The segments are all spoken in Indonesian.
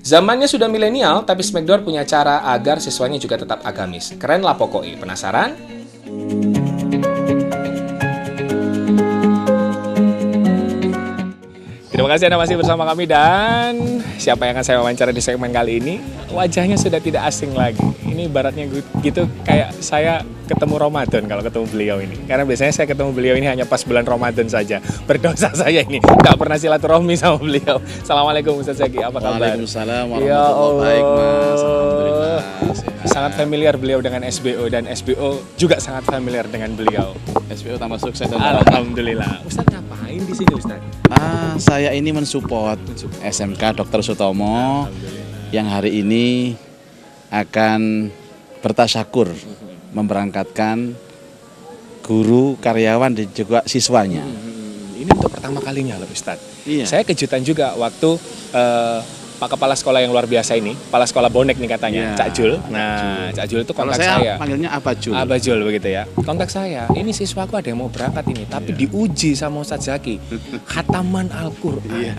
Zamannya sudah milenial, tapi Smackdoor punya cara agar siswanya juga tetap agamis. Keren lah pokoknya. Penasaran? Terima kasih Anda masih bersama kami, dan siapa yang akan saya wawancara di segmen kali ini? Wajahnya sudah tidak asing lagi. Ini ibaratnya gitu kayak saya ketemu Ramadan kalau ketemu beliau ini. Karena biasanya saya ketemu beliau ini hanya pas bulan Ramadan saja. Berdosa saya ini, nggak pernah silaturahmi sama beliau. Assalamualaikum Ustaz Zaki, apa kabar? Waalaikumsalam warahmatullahi baik, Mas. Alhamdulillah. Sangat familiar beliau dengan SBO, dan SBO juga sangat familiar dengan beliau. SBO tambah sukses dan Alhamdulillah. Ustaz ngapain di sini, Ustaz? Saya ini mensupport SMK Dr. Sutomo yang hari ini akan bertasyakur memberangkatkan guru, karyawan, dan juga siswanya. Ini untuk pertama kalinya loh, Ustaz. Iya. Saya kejutan juga waktu Pak Kepala Sekolah yang luar biasa ini, Kepala Sekolah Bonek nih katanya, Iya, Cak Jul. Nah, Cak Jul itu Kalau kontak saya saya. panggilnya Abajul. Abajul begitu ya. Kontak saya, ini siswaku ada yang mau berangkat ini, tapi diuji sama Ustaz Zaki. Khataman Al-Qur'an. Iya.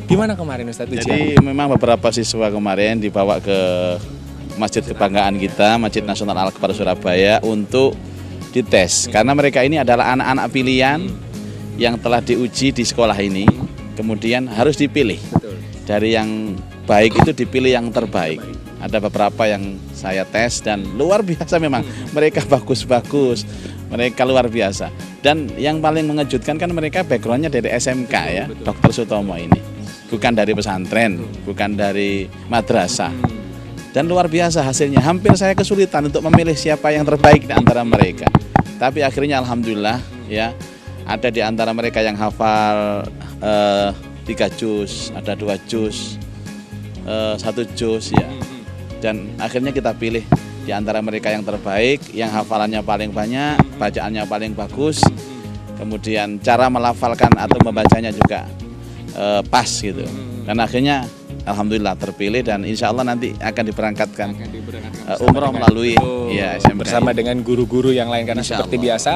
Gimana kemarin Ustaz ujian? Jadi memang beberapa siswa kemarin dibawa ke Masjid Kebanggaan kita, Masjid Nasional Al-Akbar Surabaya, untuk dites. Karena mereka ini adalah anak-anak pilihan yang telah diuji di sekolah ini, kemudian harus dipilih. Dari yang baik itu dipilih yang terbaik. Ada beberapa yang saya tes dan luar biasa memang. Mereka bagus-bagus, mereka luar biasa. Dan yang paling mengejutkan kan mereka backgroundnya dari SMK ya, Dr. Sutomo ini. Bukan dari pesantren, bukan dari madrasah. Dan luar biasa hasilnya. Hampir saya kesulitan untuk memilih siapa yang terbaik di antara mereka. Tapi akhirnya alhamdulillah ya, ada di antara mereka yang hafal 3 juz, ada 2 juz, 1 juz ya. Dan akhirnya kita pilih di antara mereka yang terbaik, yang hafalannya paling banyak, bacaannya paling bagus, kemudian cara melafalkan atau membacanya juga pas gitu. Dan akhirnya alhamdulillah terpilih, dan insya Allah nanti akan diberangkatkan umroh melalui ya, SMK bersama dengan guru-guru yang lain, karena Insya seperti Allah. biasa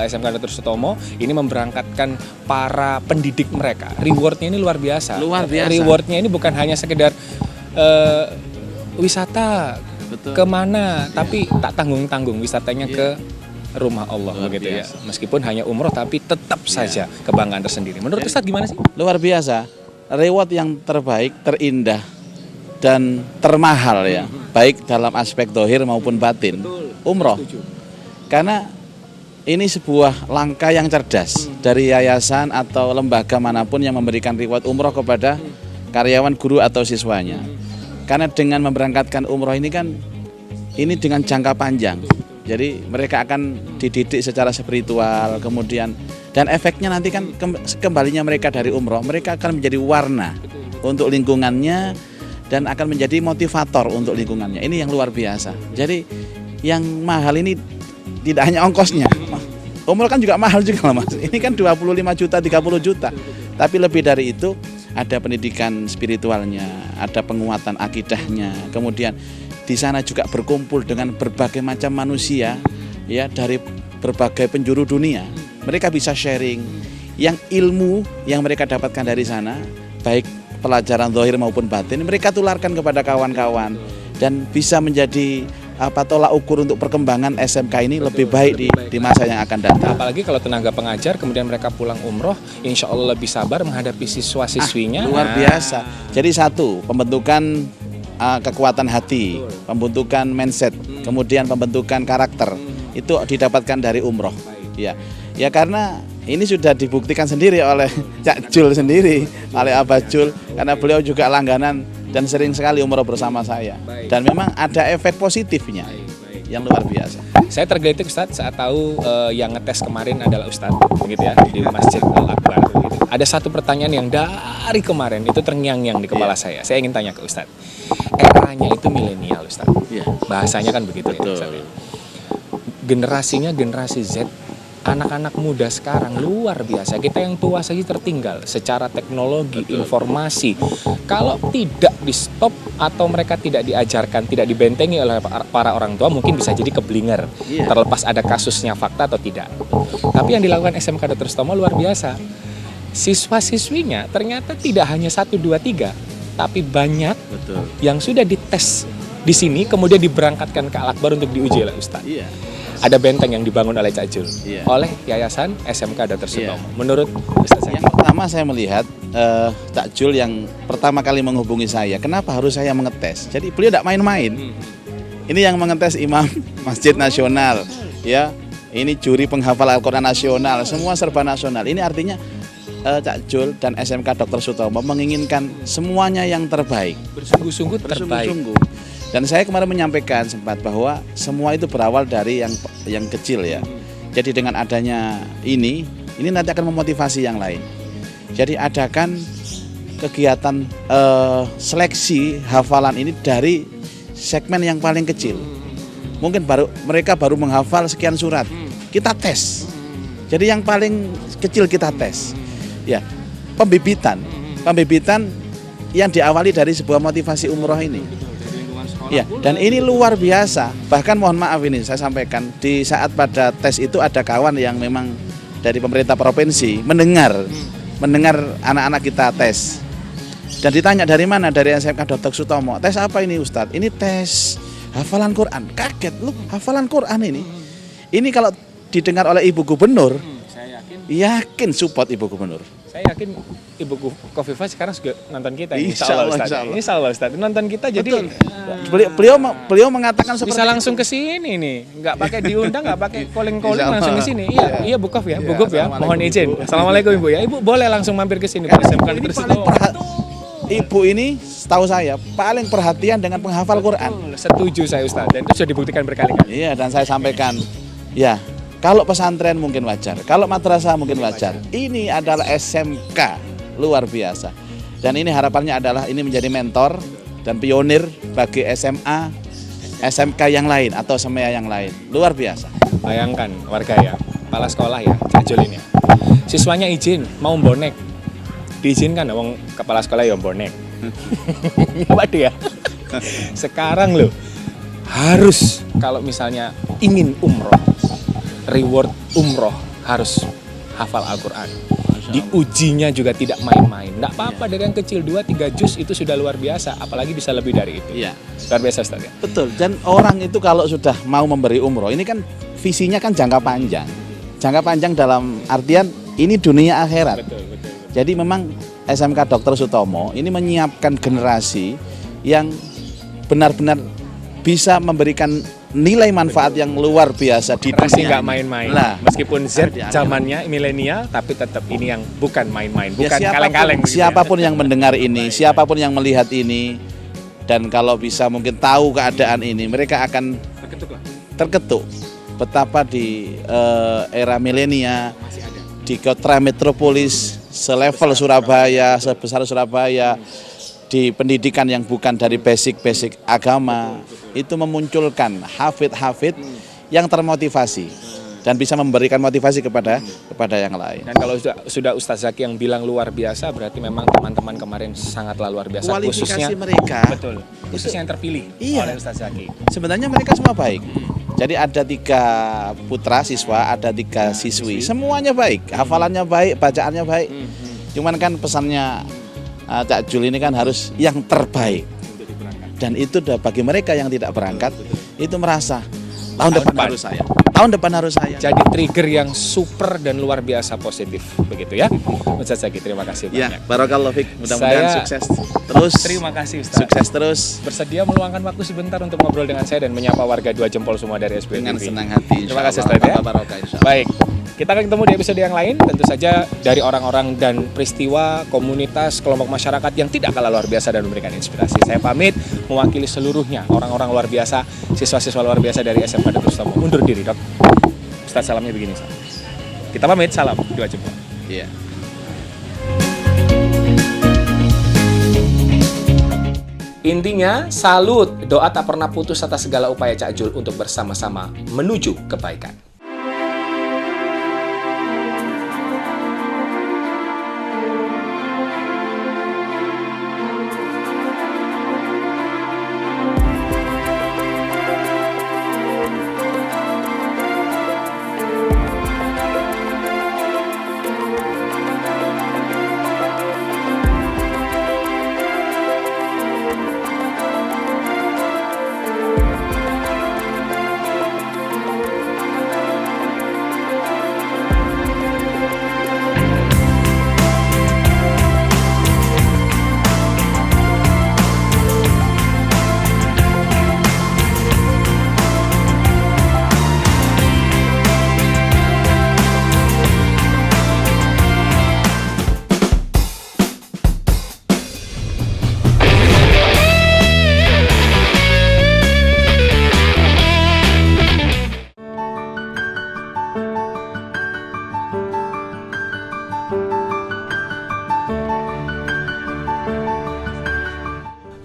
SMK Dr. Sutomo ini memberangkatkan para pendidik mereka. Rewardnya ini luar biasa. Luar biasa. Rewardnya ini bukan hanya sekedar wisata kemana, tapi tak tanggung-tanggung wisatanya ke rumah Allah Luar begitu ya. biasa. Meskipun hanya umroh, tapi tetap saja kebanggaan tersendiri. Menurut Ustaz gimana sih? Luar biasa. Reward yang terbaik, terindah, dan termahal ya, baik dalam aspek dohir maupun batin, umroh. Karena ini sebuah langkah yang cerdas dari yayasan atau lembaga manapun yang memberikan reward umroh kepada karyawan, guru, atau siswanya. Karena dengan memberangkatkan umroh ini kan, ini dengan jangka panjang. Jadi mereka akan dididik secara spiritual, kemudian dan efeknya nanti kan kembalinya mereka dari umroh, mereka akan menjadi warna untuk lingkungannya dan akan menjadi motivator untuk lingkungannya. Ini yang luar biasa. Jadi yang mahal ini tidak hanya ongkosnya. Umroh kan juga mahal juga Mas. Ini kan 25 juta, 30 juta. Tapi lebih dari itu ada pendidikan spiritualnya, ada penguatan akidahnya. Kemudian di sana juga berkumpul dengan berbagai macam manusia ya, dari berbagai penjuru dunia. Mereka bisa sharing yang ilmu yang mereka dapatkan dari sana, baik pelajaran zahir maupun batin, mereka tularkan kepada kawan-kawan dan bisa menjadi tolak ukur untuk perkembangan SMK ini lebih baik di masa yang akan datang. Apalagi kalau tenaga pengajar kemudian mereka pulang umroh, insya Allah lebih sabar menghadapi siswa-siswinya. Luar biasa. Jadi satu, pembentukan kekuatan hati, pembentukan mindset, kemudian pembentukan karakter, itu didapatkan dari umroh. Ya karena ini sudah dibuktikan sendiri oleh Cak Jul sendiri, oleh Abajul, karena beliau juga langganan dan sering sekali umroh bersama saya. Dan memang ada efek positifnya yang luar biasa. Saya tergelitik Ustadz saat tahu yang ngetes kemarin adalah Ustadz, begitu ya, di Masjid Al-Akbar. Gitu. Ada satu pertanyaan yang dari kemarin itu terngiang-ngiang di kepala saya. Saya ingin tanya ke Ustadz. Eranya itu milenial Ustadz. Bahasanya kan begitu ya Ustadz. Generasinya generasi Z. Anak-anak muda sekarang luar biasa. Kita yang tua saja tertinggal secara teknologi, informasi. Kalau tidak di stop atau mereka tidak diajarkan, tidak dibentengi oleh para orang tua, mungkin bisa jadi keblinger. Terlepas ada kasusnya fakta atau tidak. Tapi yang dilakukan SMK Dr. Sutomo luar biasa. Siswa-siswinya ternyata tidak hanya 1, 2, 3, tapi banyak Betul. yang sudah dites di sini kemudian diberangkatkan ke Al-Akbar untuk diuji oleh Ustadz. Iya. Ada benteng yang dibangun oleh Cak Jul, Iya. oleh Yayasan SMK Dr. Sutomo. Iya. Menurut Ustadz Zaki, Yang pertama saya melihat Cak Jul yang pertama kali menghubungi saya, kenapa harus saya mengetes? Jadi beliau tidak main-main. Ini yang mengetes imam Masjid Nasional, ya. Ini juri penghafal Al-Quran nasional, semua serba nasional. Ini artinya Cak Jul dan SMK Dr. Sutomo menginginkan semuanya yang terbaik. bersungguh-sungguh terbaik. Bersungguh-sungguh. Dan saya kemarin menyampaikan sempat bahwa semua itu berawal dari yang kecil ya. Jadi dengan adanya ini nanti akan memotivasi yang lain. Jadi adakan kegiatan seleksi hafalan ini dari segmen yang paling kecil. Mungkin mereka baru menghafal sekian surat. Kita tes. Jadi yang paling kecil kita tes. Ya, pembibitan yang diawali dari sebuah motivasi umroh ini. Ya, dan ini luar biasa. Bahkan mohon maaf ini saya sampaikan, di saat pada tes itu ada kawan yang memang dari pemerintah provinsi mendengar anak-anak kita tes. Dan ditanya dari mana? Dari SMK Dr. Sutomo. Tes apa ini Ustadz? Ini tes hafalan Quran. Kaget lu, hafalan Quran ini. Ini kalau didengar oleh Ibu Gubernur, Saya yakin support Ibu Gubernur. yakin Ibu Kofifa sekarang juga nonton kita. Insya Allah, Ustadz. insya Allah. Insya Allah Ustadz. Nonton kita jadi Beliau mengatakan seperti bisa langsung itu. ke sini nih, nggak pakai diundang, nggak pakai calling Insya Allah. langsung ke sini. Iya, Bu Kof ya, Bu Iya, Gub ya. Mohon Assalamualaikum, izin. Ibu. Assalamualaikum Ibu ya. Ibu boleh langsung mampir ke sini. SMK Ini Dr. paling Sutomo. Ibu ini setahu saya paling perhatian dengan penghafal Quran. Setuju saya Ustadz, dan itu sudah dibuktikan berkali-kali. Iya, dan saya sampaikan, ya kalau pesantren mungkin wajar, kalau madrasah mungkin wajar. Ini adalah SMK luar biasa. Dan ini harapannya adalah ini menjadi mentor dan pionir bagi SMA, SMK yang lain atau SEMEA yang lain. Luar biasa. Bayangkan warga ya, kepala sekolah ya, Cak Jul ini ya. Siswanya izin mau bonek, diizinkan wong kepala sekolah ya bonek. Waduh ya. Sekarang loh harus kalau misalnya ingin umroh, reward umroh harus hafal Al-Quran. Diujinya juga tidak main-main. Nggak apa-apa dengan kecil 2-3 juz itu sudah luar biasa, apalagi bisa lebih dari itu. Iya. Luar biasa Ustaz ya. Betul. Dan orang itu kalau sudah mau memberi umroh, ini kan visinya kan jangka panjang. Jangka panjang dalam artian ini dunia akhirat. Betul. Jadi memang SMK Dr. Sutomo ini menyiapkan generasi yang benar-benar bisa memberikan nilai manfaat yang luar biasa di Generasi dunia nggak ini. main-main. Nah, Meskipun Z di akhirat. zamannya milenial, tapi tetap ini yang bukan main-main, bukan Ya, kaleng-kaleng. begitu ya. siapapun yang mendengar ini, siapapun yang melihat ini, dan kalau bisa mungkin tahu keadaan ini, mereka akan Terketuk lah. terketuk betapa di era milenial Masih ada. di kota metropolis selevel Surabaya, sebesar Surabaya, di pendidikan yang bukan dari basic agama, itu memunculkan hafid-hafid yang termotivasi dan bisa memberikan motivasi kepada yang lain. Dan kalau sudah Ustaz Zaki yang bilang luar biasa, berarti memang teman-teman kemarin sangatlah luar biasa. Kualifikasi Khususnya mereka, betul. Khususnya yang terpilih Iya. oleh Ustaz Zaki. sebenarnya mereka semua baik. Jadi ada 3 putra siswa, ada 3 siswi, semuanya baik, hafalannya baik, bacaannya baik. Cuman kan pesannya Cak Jul ini kan harus yang terbaik. Dan itu bagi mereka yang tidak berangkat, itu merasa tahun depan harus saya. Tahun depan harus saya. Jadi trigger yang super dan luar biasa positif, begitu ya. Ustaz Zaki, terima kasih Ya, banyak. barakallahu fiik. Mudah-mudahan Saya- sukses terus. Terima kasih Ustaz. Sukses terus Bersedia meluangkan waktu sebentar untuk ngobrol dengan saya dan menyapa warga 2 jempol semua dari SBY dengan TV. senang hati. Terima kasih insyaallah. Ustaz ya. Barokah, insyaallah. Baik, kita akan ketemu di episode yang lain. Tentu saja dari orang-orang dan peristiwa komunitas kelompok masyarakat yang tidak kalah luar biasa dan memberikan inspirasi. Saya pamit mewakili seluruhnya orang-orang luar biasa, siswa-siswa luar biasa dari SMK Dr. Sutomo. Undur diri dok. Ustaz salamnya begini Ustaz. Kita pamit, salam 2 jempol. Iya. Intinya, salut, doa tak pernah putus atas segala upaya Cak Jul untuk bersama-sama menuju kebaikan.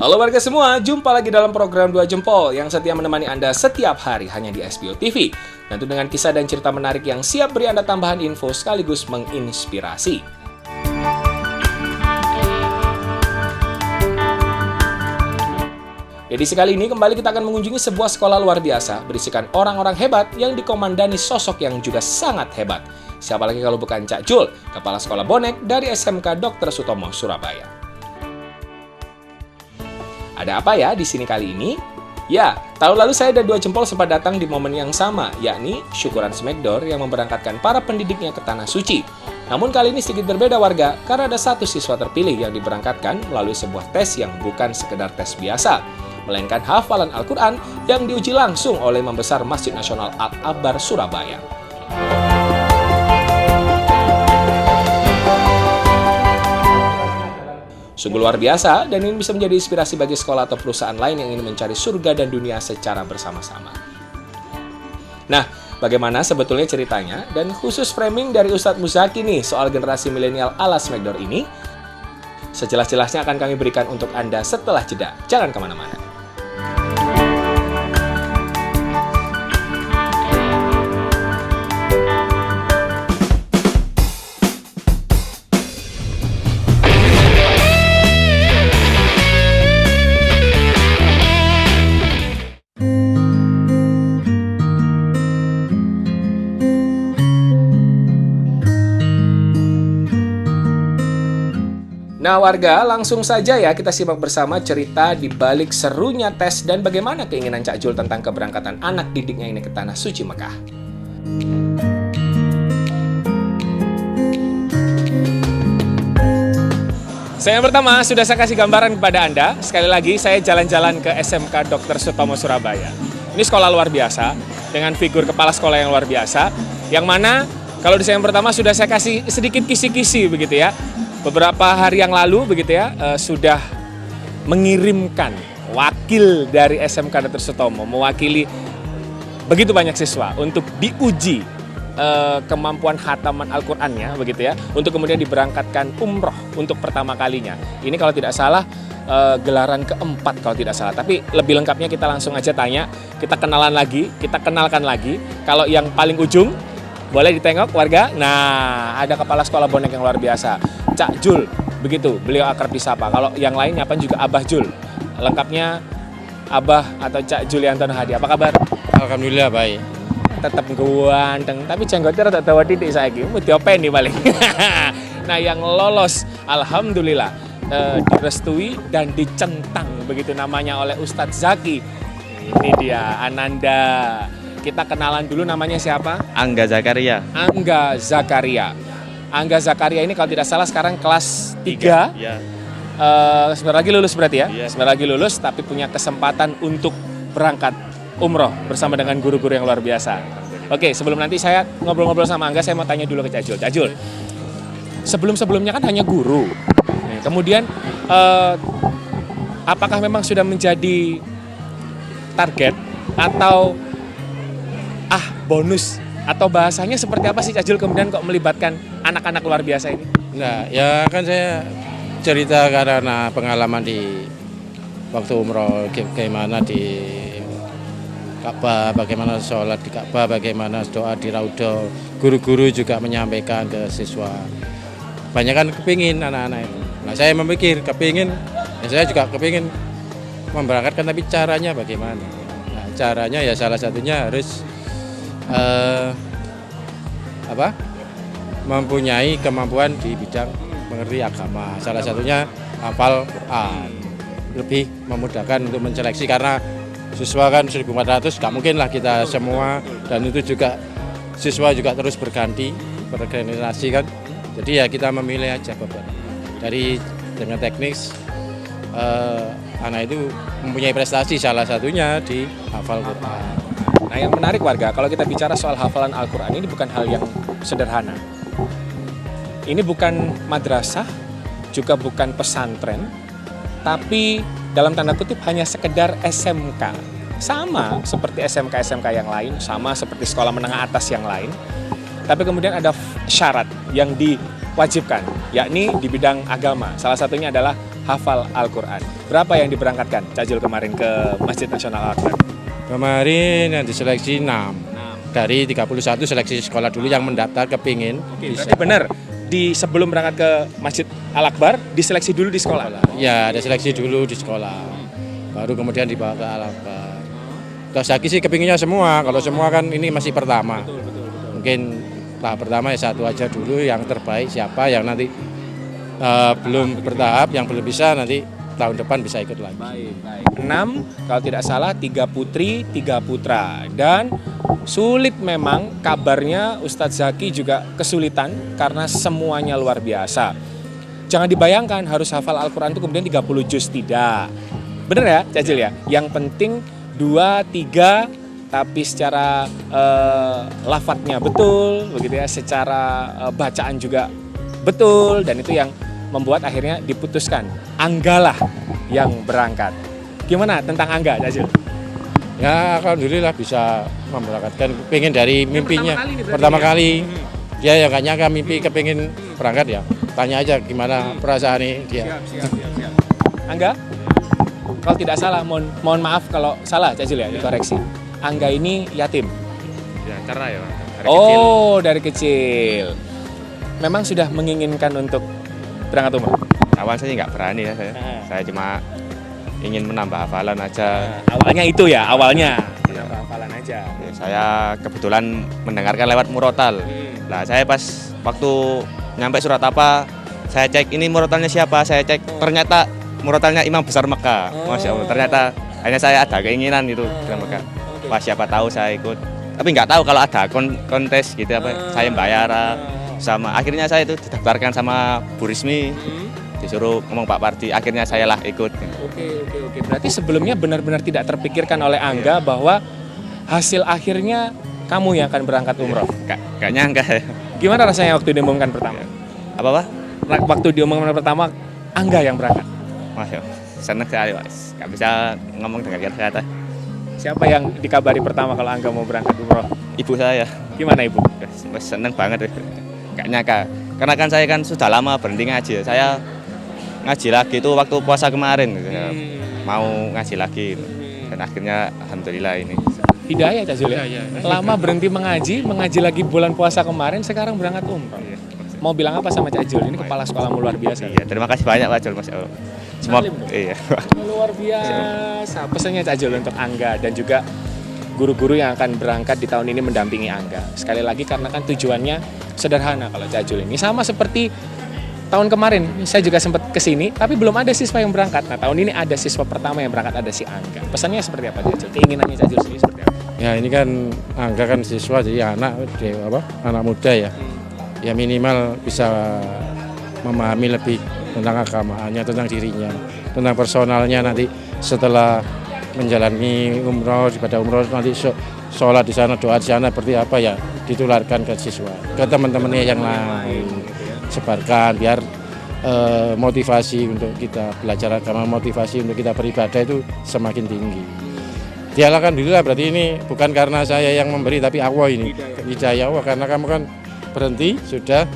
Halo warga semua, jumpa lagi dalam program Dua Jempol yang setia menemani Anda setiap hari hanya di SBO TV. Tentu dengan kisah dan cerita menarik yang siap beri Anda tambahan info sekaligus menginspirasi. Edisi kali ini kembali kita akan mengunjungi sebuah sekolah luar biasa berisikan orang-orang hebat yang dikomandani sosok yang juga sangat hebat. Siapa lagi kalau bukan Cak Jul, Kepala Sekolah Bonek dari SMK Dr. Sutomo, Surabaya. Ada apa ya di sini kali ini? Ya, tahun lalu saya dan Dua Jempol sempat datang di momen yang sama, yakni syukuran Smackdoor yang memberangkatkan para pendidiknya ke Tanah Suci. Namun kali ini sedikit berbeda warga, karena ada satu siswa terpilih yang diberangkatkan melalui sebuah tes yang bukan sekedar tes biasa, melainkan hafalan Al-Quran yang diuji langsung oleh Imam Besar Masjid Nasional Al-Akbar, Surabaya. Sungguh luar biasa, dan ini bisa menjadi inspirasi bagi sekolah atau perusahaan lain yang ingin mencari surga dan dunia secara bersama-sama. Nah, bagaimana sebetulnya ceritanya? Dan khusus framing dari Ustadz Muzaki nih soal generasi milenial ala Smackdoor ini, sejelas-jelasnya akan kami berikan untuk Anda setelah jeda. Jangan kemana-mana. Nah warga, langsung saja ya kita simak bersama cerita di balik serunya tes dan bagaimana keinginan Cak Jul tentang keberangkatan anak didiknya ini ke Tanah Suci Mekah. Saya yang pertama sudah saya kasih gambaran kepada Anda. Sekali lagi saya jalan-jalan ke SMK Dr. Sutomo, Surabaya. Ini sekolah luar biasa dengan figur kepala sekolah yang luar biasa. Yang mana kalau di saya yang pertama sudah saya kasih sedikit kisi-kisi begitu ya. Beberapa hari yang lalu begitu ya sudah mengirimkan wakil dari SMK Dr. Sutomo mewakili begitu banyak siswa untuk diuji kemampuan khataman Al-Qur'annya begitu ya untuk kemudian diberangkatkan umroh untuk pertama kalinya. Ini kalau tidak salah gelaran keempat kalau tidak salah. Tapi lebih lengkapnya kita langsung aja tanya, kita kenalan lagi, kita kenalkan lagi. Kalau yang paling ujung boleh ditengok warga. Nah, ada kepala sekolah bonek yang luar biasa, Cak Jul, begitu. Beliau akrab disapa. Kalau yang lainnya apa juga Abah Jul. Lengkapnya Abah atau Cak Julianto Hadi. Apa kabar? Alhamdulillah baik. Tetap ganteng, tapi jenggotnya rada dawa titik saiki. Mau diopeni paling. Nah, yang lolos alhamdulillah direstui dan dicentang begitu namanya oleh Ustadz Zaki. Ini dia Ananda. Kita kenalan dulu, namanya siapa? Angga Zakaria. Angga Zakaria. Angga Zakaria ini kalau tidak salah sekarang kelas 3. Ya. Sebentar lagi lulus berarti ya? Ya. Sebentar lagi lulus, tapi punya kesempatan untuk berangkat umroh bersama dengan guru-guru yang luar biasa. Oke, sebelum nanti saya ngobrol-ngobrol sama Angga, saya mau tanya dulu ke Cak Jul. Cak Jul, sebelum-sebelumnya kan hanya guru. Kemudian, apakah memang sudah menjadi target atau bonus atau bahasanya seperti apa sih Cak Jul kemudian kok melibatkan anak-anak luar biasa ini? Nah, ya kan saya cerita karena pengalaman di waktu umroh, bagaimana di Ka'bah, bagaimana sholat di Ka'bah, bagaimana doa di Raudhah. Guru-guru juga menyampaikan ke siswa. Banyak kan kepingin anak-anak itu. Nah, saya memikir kepingin, ya saya juga kepingin memberangkatkan, tapi caranya bagaimana? Nah, caranya ya salah satunya harus mempunyai kemampuan di bidang mengerti agama. Salah satunya hafal Quran. Lebih memudahkan untuk menseleksi karena siswa kan 1.400, gak mungkin lah kita semua, dan itu juga siswa juga terus berganti bergenerasi kan. Jadi ya kita memilih aja beberapa. Dari dengan teknis anak itu mempunyai prestasi, salah satunya di hafal Quran. Nah, yang menarik warga, kalau kita bicara soal hafalan Al-Quran, ini bukan hal yang sederhana. Ini bukan madrasah, juga bukan pesantren, tapi dalam tanda kutip hanya sekedar SMK. Sama seperti SMK-SMK yang lain, sama seperti sekolah menengah atas yang lain. Tapi kemudian ada syarat yang diwajibkan, yakni di bidang agama. Salah satunya adalah hafal Al-Quran. Berapa yang diberangkatkan Cak Jul kemarin ke Masjid Nasional Al-Akbar? Kemarin yang diseleksi 6. Dari 31 seleksi sekolah dulu yang mendaftar kepingin. Berarti benar, sebelum berangkat ke Masjid Al-Akbar, diseleksi dulu di sekolah? Ya, ada seleksi dulu di sekolah. Baru kemudian dibawa ke Al-Akbar. Kalau Zaki sih kepinginnya semua, kalau semua kan ini masih pertama. Mungkin tahap pertama ya satu aja dulu, yang terbaik siapa yang nanti belum bertahap, yang belum bisa nanti tahun depan bisa ikut lagi. Baik. 6, kalau tidak salah 3 putri, 3 putra. Dan sulit memang, kabarnya Ustadz Zaki juga kesulitan karena semuanya luar biasa. Jangan dibayangkan harus hafal Al-Quran itu kemudian 30 juz, tidak. Bener ya Cak Jul ya? Yang penting 2, 3, tapi secara lafadznya betul, begitu ya, secara bacaan juga betul, dan itu yang membuat akhirnya diputuskan Angga lah yang berangkat. Gimana tentang Angga, Cak Jul? Ya, alhamdulillah bisa memberangkatkan, pengen dari mimpinya. Pertama kali Dia ya nggak nyangka mimpi kepingin berangkat ya. Tanya aja gimana perasaan dia. Siap. Angga, kalau tidak salah, mohon maaf kalau salah, Cak Jul ya, dikoreksi. Angga ini yatim. Ya, cerai ya. Dari kecil. Memang sudah menginginkan untuk berangkat umroh? Awal saya nggak berani ya saya. Saya cuma ingin menambah hafalan aja. Awalnya itu ya, menambah hafalan aja. Ya, saya kebetulan mendengarkan lewat murotal. Nah, saya pas waktu nyampe surat apa, saya cek ini murotalnya siapa, saya cek ternyata murotalnya Imam Besar Mekah. Masya Allah, ternyata hanya saya ada keinginan itu ke Mekah. Wah, siapa tahu saya ikut. Tapi nggak tahu kalau ada kontes gitu apa, saya bayar sama. Akhirnya saya itu didaftarkan sama Bu Rismi, disuruh ngomong Pak Pardi, akhirnya saya lah ikut. Oke. Berarti sebelumnya benar-benar tidak terpikirkan oleh Angga bahwa hasil akhirnya kamu yang akan berangkat umroh? Gak nyangka ya. Gimana rasanya waktu diumumkan pertama? Apa? Waktu diumumkan pertama, Angga yang berangkat? Masya Allah, seneng sekali Pak. Gak bisa ngomong dengan kata-kata. Siapa yang dikabari pertama kalau Angga mau berangkat umroh? Ibu saya. Gimana Ibu? Seneng banget. Gak nyangka. Karena kan saya kan sudah lama berhenti ngaji. Saya ngaji lagi itu waktu puasa kemarin. Mau ngaji lagi. Dan akhirnya alhamdulillah ini. Hidayah Cak Jul ya? Lama berhenti mengaji lagi bulan puasa kemarin, sekarang berangkat umroh. Mau bilang apa sama Cak Jul? Ini kepala sekolahmu luar biasa. Iya, terima kasih banyak Pak Jul, Mas. Semua iya. Luar biasa. Pesannya Cak Jul untuk Angga dan juga guru-guru yang akan berangkat di tahun ini mendampingi Angga. Sekali lagi karena kan tujuannya sederhana kalau Cak Jul ini. Sama seperti tahun kemarin, saya juga sempat kesini, tapi belum ada siswa yang berangkat. Nah, tahun ini ada siswa pertama yang berangkat, ada si Angga. Pesannya seperti apa Cak Jul? Keinginannya Cak Jul sendiri seperti apa? Ya, ini kan Angga kan siswa, jadi anak muda ya. Ya minimal bisa memahami lebih tentang agamanya, tentang dirinya, tentang personalnya nanti setelah menjalani umroh, ibadah umroh nanti sholat di sana, doa di sana seperti apa ya ditularkan ke siswa, ke teman-temannya yang lain, sebarkan biar motivasi untuk kita belajar agama, motivasi untuk kita beribadah itu semakin tinggi. Dialah kan dulu lah, berarti ini bukan karena saya yang memberi tapi Allah ini hidayah Allah, karena kamu kan berhenti sudah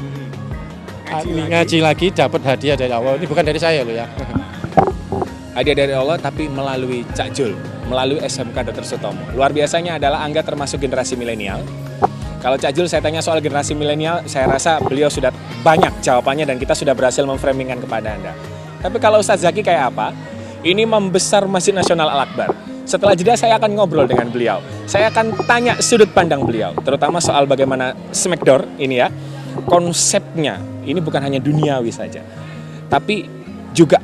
ngaji lagi dapat hadiah dari Allah, ini bukan dari saya loh ya. Hadiah dari Allah tapi melalui Cak Jul, melalui SMK Dr. Sutomo. Luar biasanya adalah Angga termasuk generasi milenial. Kalau Cak Jul saya tanya soal generasi milenial, saya rasa beliau sudah banyak jawabannya dan kita sudah berhasil memframingkan kepada Anda. Tapi kalau Ustadz Zaki kayak apa? Ini membesar Masjid Nasional Al-Akbar. Setelah jeda saya akan ngobrol dengan beliau. Saya akan tanya sudut pandang beliau, terutama soal bagaimana Smackdoor ini ya, konsepnya ini bukan hanya duniawi saja, tapi juga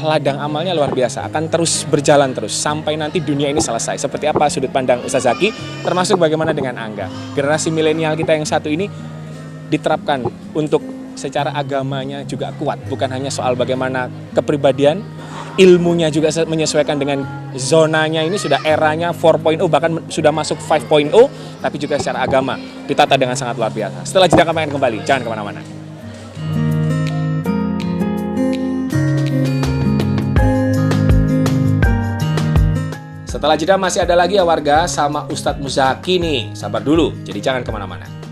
ladang amalnya luar biasa, akan terus berjalan terus sampai nanti dunia ini selesai. Seperti apa sudut pandang Ustadz Zaki, termasuk bagaimana dengan Angga. Generasi milenial kita yang satu ini diterapkan untuk secara agamanya juga kuat, bukan hanya soal bagaimana kepribadian, ilmunya juga menyesuaikan dengan zonanya, ini sudah eranya 4.0, bahkan sudah masuk 5.0, tapi juga secara agama ditata dengan sangat luar biasa. Setelah jeda kami akan kembali, jangan kemana-mana. Setelah jeda masih ada lagi ya warga sama Ustadz Muzaki nih, sabar dulu, jadi jangan kemana-mana.